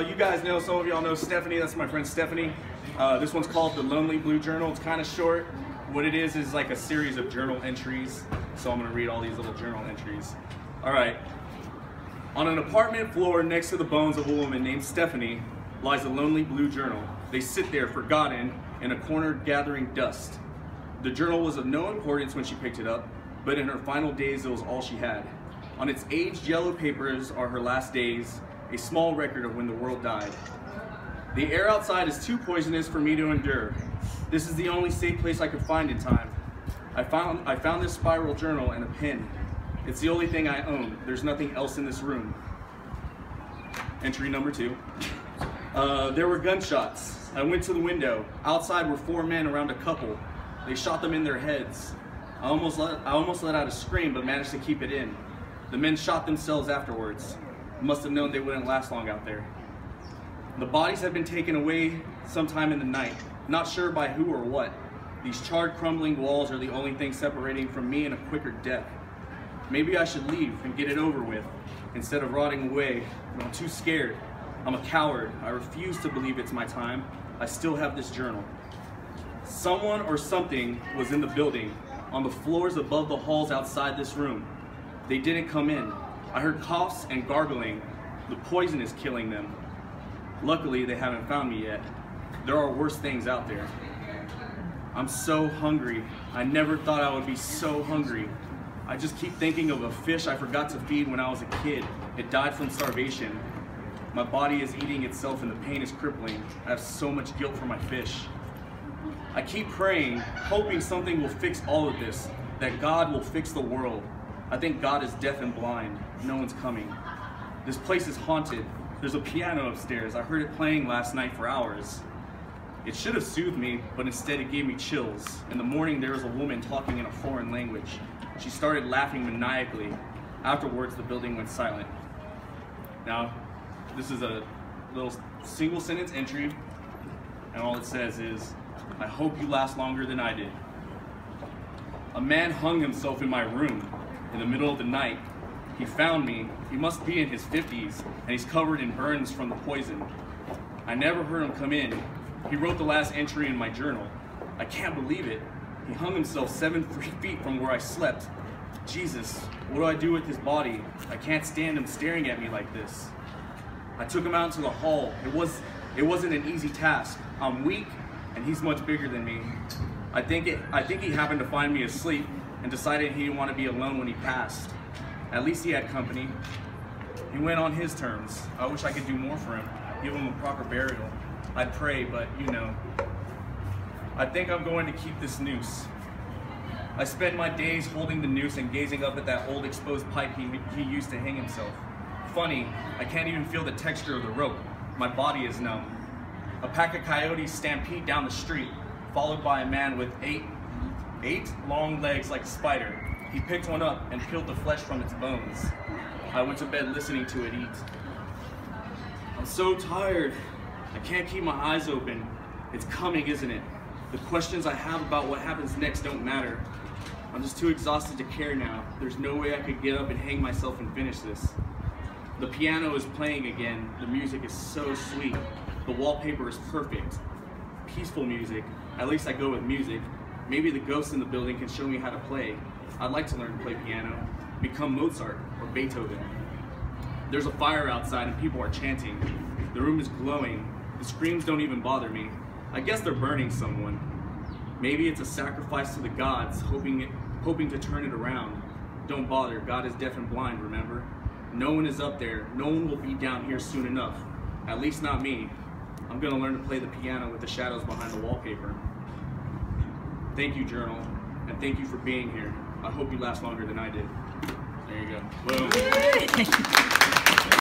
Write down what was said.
You guys know, some of y'all know Stephanie. That's my friend Stephanie. This one's called the Lonely Blue Journal. It's kind of short. What it is like a series of journal entries. So I'm gonna read all these little journal entries. All right. On an apartment floor next to the bones of a woman named Stephanie lies a lonely blue journal. They sit there forgotten in a corner gathering dust. The journal was of no importance when she picked it up, but in her final days it was all she had. On its aged yellow papers are her last days, a small record of when the world died. The air outside is too poisonous for me to endure. This is the only safe place I could find in time. I found this spiral journal and a pen. It's the only thing I own. There's nothing else in this room. Entry number 2. There were gunshots. I went to the window. Outside were 4 men around a couple. They shot them in their heads. I almost let out a scream, but managed to keep it in. The men shot themselves afterwards. Must have known they wouldn't last long out there. The bodies had been taken away sometime in the night. Not sure by who or what. These charred, crumbling walls are the only thing separating from me and a quicker death. Maybe I should leave and get it over with, instead of rotting away. But I'm too scared. I'm a coward. I refuse to believe it's my time. I still have this journal. Someone or something was in the building, on the floors above the halls outside this room. They didn't come in. I heard coughs and gargling. The poison is killing them. Luckily, they haven't found me yet. There are worse things out there. I'm so hungry. I never thought I would be so hungry. I just keep thinking of a fish I forgot to feed when I was a kid. It died from starvation. My body is eating itself and the pain is crippling. I have so much guilt for my fish. I keep praying, hoping something will fix all of this, that God will fix the world. I think God is deaf and blind. No one's coming. This place is haunted. There's a piano upstairs. I heard it playing last night for hours. It should have soothed me, but instead it gave me chills. In the morning, there was a woman talking in a foreign language. She started laughing maniacally. Afterwards, the building went silent. Now, this is a little single sentence entry, and all it says is, I hope you last longer than I did. A man hung himself in my room in the middle of the night. He found me. He must be in his 50s, and he's covered in burns from the poison. I never heard him come in. He wrote the last entry in my journal. I can't believe it. He hung himself 7 feet from where I slept. Jesus, what do I do with his body? I can't stand him staring at me like this. I took him out into the hall. It wasn't an easy task. I'm weak, and he's much bigger than me. I think he happened to find me asleep and decided he didn't want to be alone when he passed. At least he had company. He went on his terms. I wish I could do more for him, give him a proper burial. I'd pray, but you know. I think I'm going to keep this noose. I spent my days holding the noose and gazing up at that old exposed pipe he used to hang himself. Funny, I can't even feel the texture of the rope. My body is numb. A pack of coyotes stampede down the street, followed by a man with eight long legs like a spider. He picked one up and peeled the flesh from its bones. I went to bed listening to it eat. I'm so tired. I can't keep my eyes open. It's coming, isn't it? The questions I have about what happens next don't matter. I'm just too exhausted to care now. There's no way I could get up and hang myself and finish this. The piano is playing again. The music is so sweet. The wallpaper is perfect. Peaceful music. At least I go with music. Maybe the ghosts in the building can show me how to play. I'd like to learn to play piano, become Mozart or Beethoven. There's a fire outside and people are chanting. The room is glowing. The screams don't even bother me. I guess they're burning someone. Maybe it's a sacrifice to the gods, hoping to turn it around. Don't bother, God is deaf and blind, remember? No one is up there. No one will be down here soon enough. At least not me. I'm gonna learn to play the piano with the shadows behind the wallpaper. Thank you, journal, and thank you for being here. I hope you last longer than I did. There you go. Boom.